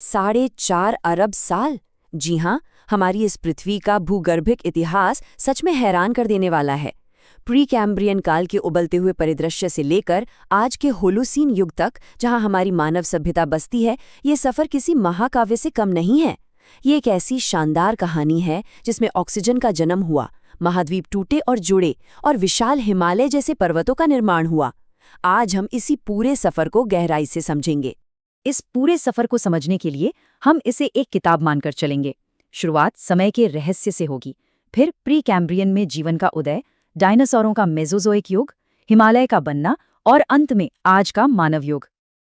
4.5 अरब साल। जी हाँ, हमारी इस पृथ्वी का भूगर्भिक इतिहास सच में हैरान कर देने वाला है। प्री कैम्ब्रियन काल के उबलते हुए परिदृश्य से लेकर आज के होलोसीन युग तक, जहाँ हमारी मानव सभ्यता बसती है, ये सफ़र किसी महाकाव्य से कम नहीं है। ये एक ऐसी शानदार कहानी है जिसमें ऑक्सीजन का जन्म हुआ, महाद्वीप टूटे और जुड़े, और विशाल हिमालय जैसे पर्वतों का निर्माण हुआ। आज हम इसी पूरे सफ़र को गहराई से समझेंगे। इस पूरे सफर को समझने के लिए हम इसे एक किताब मानकर चलेंगे। शुरुआत समय के रहस्य से होगी, फिर प्री कैम्ब्रियन में जीवन का उदय, डायनासोरों का मेसोजोइक युग, हिमालय का बनना और अंत में आज का मानव युग।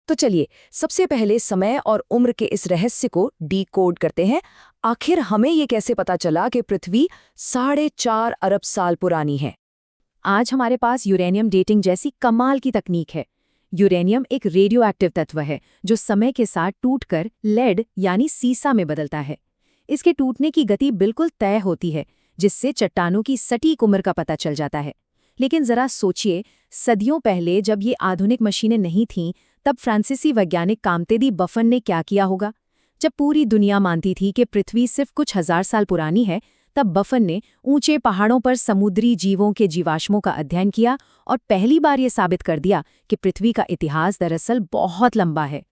तो चलिए सबसे पहले समय और उम्र के इस रहस्य को डीकोड करते हैं। आखिर हमें ये कैसे पता चला कि पृथ्वी 4.5 अरब साल पुरानी है? आज हमारे पास यूरेनियम डेटिंग जैसी कमाल की तकनीक है। यूरेनियम एक रेडियो एक्टिव तत्व है जो समय के साथ टूटकर लेड यानी सीसा में बदलता है। इसके टूटने की गति बिल्कुल तय होती है, जिससे चट्टानों की सटीक उम्र का पता चल जाता है। लेकिन जरा सोचिए, सदियों पहले जब ये आधुनिक मशीनें नहीं थीं, तब फ्रांसीसी वैज्ञानिक कामतेदी बफन ने क्या किया होगा? जब पूरी दुनिया मानती थी कि पृथ्वी सिर्फ कुछ हजार साल पुरानी है, तब बफन ने ऊंचे पहाड़ों पर समुद्री जीवों के जीवाश्मों का अध्ययन किया और पहली बार ये साबित कर दिया कि पृथ्वी का इतिहास दरअसल बहुत लंबा है।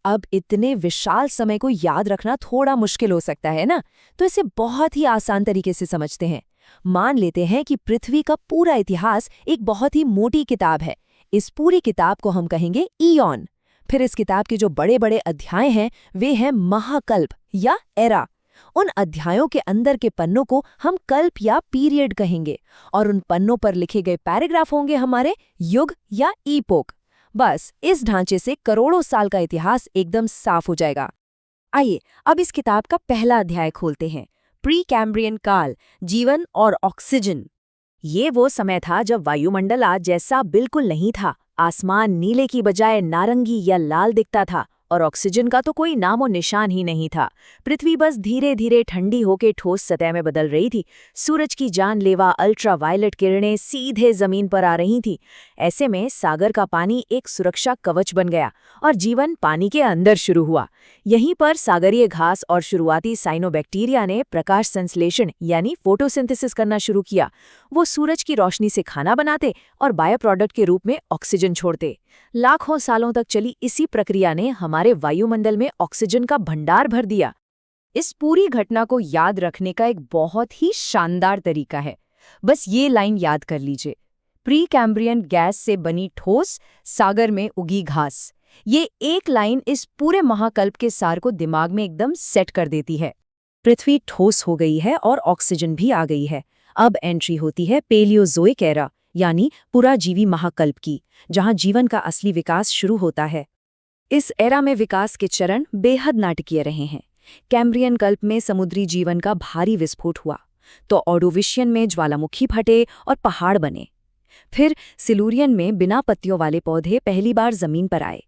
अब इतने विशाल समय को याद रखना थोड़ा मुश्किल हो सकता है ना, तो इसे बहुत ही आसान तरीके से समझते हैं। मान लेते हैं कि पृथ्वी का पूरा इतिहास एक बहुत ही मोटी किताब है। इस पूरी किताब को हम कहेंगे ईयॉन। फिर इस किताब के जो बड़े बड़े अध्याय हैं वे हैं महाकल्प या एरा। उन अध्यायों के अंदर के पन्नों को हम कल्प या पीरियड कहेंगे, और उन पन्नों पर लिखे गए पैराग्राफ होंगे हमारे युग या ईपोक। बस इस ढांचे से करोड़ों साल का इतिहास एकदम साफ हो जाएगा। आइए अब इस किताब का पहला अध्याय खोलते हैं, प्री कैम्ब्रियन काल, जीवन और ऑक्सीजन। ये वो समय था जब वायुमंडल आज जैसा बिल्कुल नहीं था। आसमान नीले की बजाय नारंगी या लाल दिखता था और ऑक्सीजन का तो कोई नामो निशान ही नहीं था। पृथ्वी बस धीरे धीरे ठंडी होकर ठोस सतह में बदल रही थी। सूरज की जानलेवा अल्ट्रावायलेट किरणें सीधे जमीन पर आ रही थीं। ऐसे में सागर का पानी एक सुरक्षा कवच बन गया और जीवन पानी के अंदर शुरू हुआ। यहीं पर सागरीय घास और शुरुआती साइनोबैक्टीरिया ने प्रकाश संश्लेषण यानी फोटोसिंथेसिस करना शुरू किया। वो सूरज की रोशनी से खाना बनाते और बायो प्रोडक्ट के रूप में ऑक्सीजन छोड़ते। लाखों सालों तक चली इसी प्रक्रिया ने हमारे वायुमंडल में ऑक्सीजन का भंडार भर दिया। इस पूरी घटना को याद रखने का एक बहुत ही शानदार तरीका है। बस ये लाइन याद कर लीजिए, प्री कैम्ब्रियन गैस से बनी ठोस, सागर में उगी घास। ये एक लाइन इस पूरे महाकल्प के सार को दिमाग में एकदम सेट कर देती है। पृथ्वी ठोस हो गई है और ऑक्सीजन भी आ गई है। अब एंट्री होती है पेलियोजोइक एरा यानी पुराजीवी महाकल्प की, जहां जीवन का असली विकास शुरू होता है। इस एरा में विकास के चरण बेहद नाटकीय रहे हैं। कैम्ब्रियन कल्प में समुद्री जीवन का भारी विस्फोट हुआ, तो ऑर्डोविशियन में ज्वालामुखी फटे और पहाड़ बने। फिर सिलूरियन में बिना पत्तियों वाले पौधे पहली बार जमीन पर आए।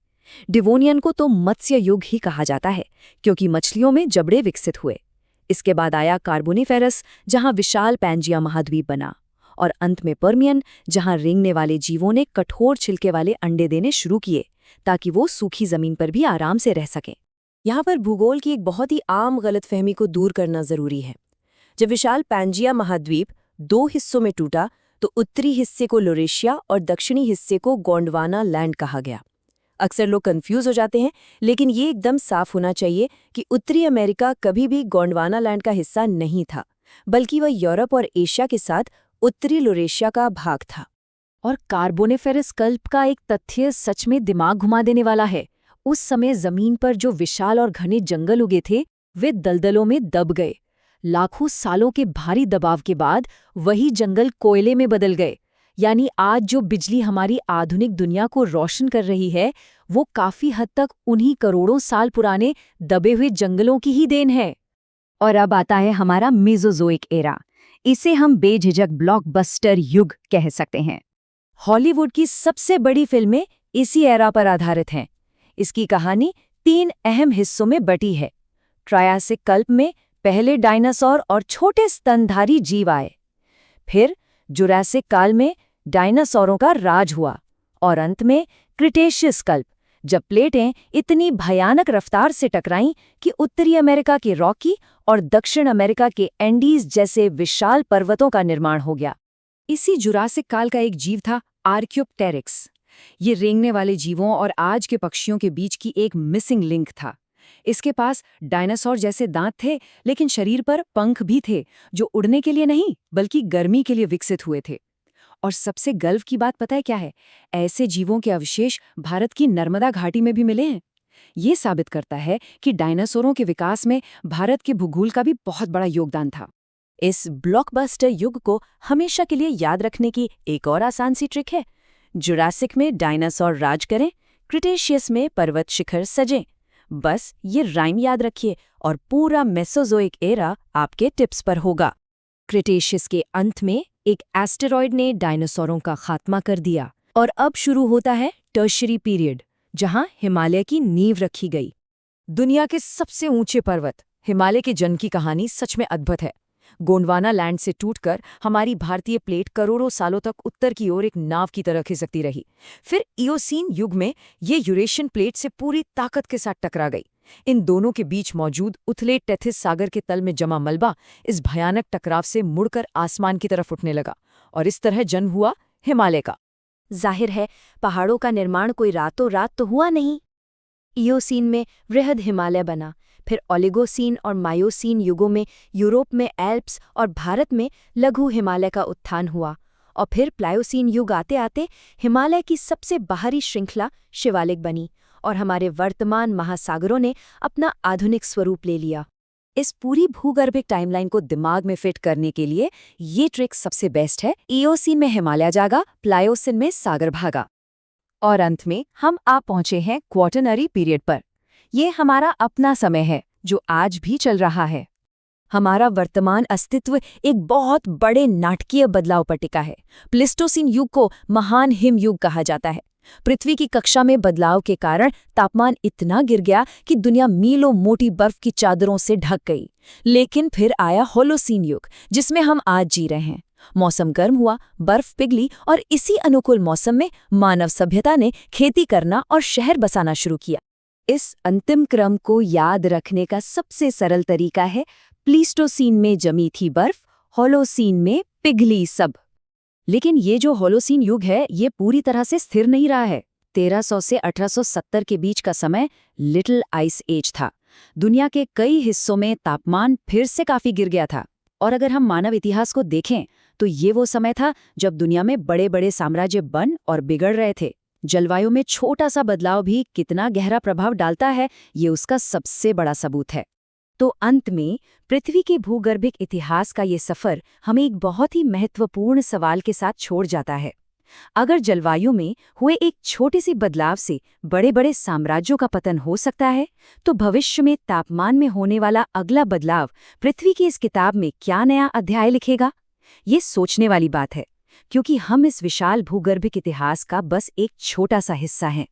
डिवोनियन को तो मत्स्य युग ही कहा जाता है, क्योंकि मछलियों में जबड़े विकसित हुए। इसके बाद आया कार्बोनिफेरस, जहां विशाल पैंजिया महाद्वीप बना, और अंत में पर्मियन, जहां रेंगने वाले जीवों ने कठोर छिलके वाले अंडे देने शुरू किए ताकि वो सूखी जमीन पर भी आराम से रह सकें। यहाँ पर भूगोल की एक बहुत ही आम गलतफहमी को दूर करना जरूरी है। जब विशाल पैंजिया महाद्वीप 2 हिस्सों में टूटा, तो उत्तरी हिस्से को लोरेशिया और दक्षिणी हिस्से को गोंडवाना लैंड कहा गया। अक्सर लोग कंफ्यूज हो जाते हैं, लेकिन ये एकदम साफ होना चाहिए कि उत्तरी अमेरिका कभी भी गोंडवाना लैंड का हिस्सा नहीं था, बल्कि वह यूरोप और एशिया के साथ उत्तरी लोरेशिया का भाग था। और कार्बोनिफेरस कल्प का एक तथ्य सच में दिमाग घुमा देने वाला है। उस समय जमीन पर जो विशाल और घने जंगल उगे थे, वे दलदलों में दब गए। लाखों सालों के भारी दबाव के बाद वही जंगल कोयले में बदल गए। यानी आज जो बिजली हमारी आधुनिक दुनिया को रोशन कर रही है, वो काफी हद तक उन्हीं करोड़ों साल पुराने दबे हुए जंगलों की ही देन है। और अब आता है हमारा मेसोजोइक एरा। इसे हम बेझिझक ब्लॉकबस्टर युग कह सकते हैं। हॉलीवुड की सबसे बड़ी फिल्में इसी एरा पर आधारित हैं। इसकी कहानी 3 अहम हिस्सों में बटी है। ट्रायासिक कल्प में पहले डायनासोर और छोटे स्तनधारी जीव आए। फिर जुरासिक काल में डायनासोरों का राज हुआ, और अंत में क्रिटेशियस कल्प, जब प्लेटें इतनी भयानक रफ्तार से टकराईं कि उत्तरी अमेरिका के रॉकी और दक्षिण अमेरिका के एंडीज जैसे विशाल पर्वतों का निर्माण हो गया। इसी जुरासिक काल का एक जीव था आर्क्योप्टेरिक्स। ये रेंगने वाले जीवों और आज के पक्षियों के बीच की एक मिसिंग लिंक था। इसके पास डायनासोर जैसे दांत थे, लेकिन शरीर पर पंख भी थे जो उड़ने के लिए नहीं बल्कि गर्मी के लिए विकसित हुए थे। और सबसे गर्व की बात पता है क्या है? ऐसे जीवों के अवशेष भारत की नर्मदा घाटी में भी मिले हैं। ये साबित करता है कि डायनासोरों के विकास में भारत के भूगोल का भी बहुत बड़ा योगदान था। इस ब्लॉकबस्टर युग को हमेशा के लिए याद रखने की एक और आसान सी ट्रिक है। जुरासिक में डायनासोर राज करें, क्रिटेशियस में पर्वत शिखर सजें। बस ये राइम याद रखिए और पूरा मेसोजोइक एरा आपके टिप्स पर होगा। क्रिटेशियस के अंत में एक एस्टेरॉयड ने डायनासोरों का खात्मा कर दिया और अब शुरू होता है टर्शियरी पीरियड, जहां हिमालय की नींव रखी गई। दुनिया के सबसे ऊंचे पर्वत हिमालय के जन्म की कहानी सच में अद्भुत है। गोंडवाना लैंड से टूटकर हमारी भारतीय प्लेट करोड़ों सालों तक उत्तर की ओर एक नाव की तरह खिसकती रही। फिर इयोसीन युग में ये यूरेशियन प्लेट से पूरी ताकत के साथ टकरा गई। इन दोनों के बीच मौजूद उथले टेथिस सागर के तल में जमा मलबा इस भयानक टकराव से मुड़कर आसमान की तरफ उठने लगा और इस तरह जन्म हुआ हिमालय का। जाहिर है, पहाड़ों का निर्माण कोई रातों रात तो हुआ नहीं। इयोसीन में वृहद हिमालय बना, फिर ओलिगोसीन और मायोसीन युगों में यूरोप में एल्प्स और भारत में लघु हिमालय का उत्थान हुआ, और फिर प्लायोसीन युग आते आते हिमालय की सबसे बाहरी श्रृंखला शिवालिक बनी और हमारे वर्तमान महासागरों ने अपना आधुनिक स्वरूप ले लिया। इस पूरी भूगर्भिक टाइमलाइन को दिमाग में फिट करने के लिए ये ट्रिक सबसे बेस्ट है। इयोसीन में हिमालय जागा, प्लायोसीन में सागर भागा। और अंत में हम आ पहुंचे हैं क्वाटरनरी पीरियड पर। ये हमारा अपना समय है जो आज भी चल रहा है। हमारा वर्तमान अस्तित्व एक बहुत बड़े नाटकीय बदलाव पर टिका है। प्लिस्टोसीन युग को महान हिम युग कहा जाता है। पृथ्वी की कक्षा में बदलाव के कारण तापमान इतना गिर गया कि दुनिया मीलों मोटी बर्फ की चादरों से ढक गई। लेकिन फिर आया होलोसीन युग, जिसमें हम आज जी रहे हैं। मौसम गर्म हुआ, बर्फ पिघली और इसी अनुकूल मौसम में मानव सभ्यता ने खेती करना और शहर बसाना शुरू किया। इस अंतिम क्रम को याद रखने का सबसे सरल तरीका है प्लीस्टोसीन में जमी थी बर्फ, होलोसीन में पिघली सब। लेकिन ये जो होलोसीन युग है ये पूरी तरह से स्थिर नहीं रहा है। 1300 से 1870 के बीच का समय लिटिल आइस एज था। दुनिया के कई हिस्सों में तापमान फिर से काफी गिर गया था। और अगर हम मानव इतिहास को देखें तो ये वो समय था जब दुनिया में बड़े बड़े साम्राज्य बन और बिगड़ रहे थे। जलवायु में छोटा सा बदलाव भी कितना गहरा प्रभाव डालता है, ये उसका सबसे बड़ा सबूत है। तो अंत में पृथ्वी के भूगर्भिक इतिहास का ये सफर हमें एक बहुत ही महत्वपूर्ण सवाल के साथ छोड़ जाता है। अगर जलवायु में हुए एक छोटे से बदलाव से बड़े बड़े साम्राज्यों का पतन हो सकता है, तो भविष्य में तापमान में होने वाला अगला बदलाव पृथ्वी की इस किताब में क्या नया अध्याय लिखेगा? ये सोचने वाली बात है, क्योंकि हम इस विशाल भूगर्भिक इतिहास का बस एक छोटा सा हिस्सा हैं।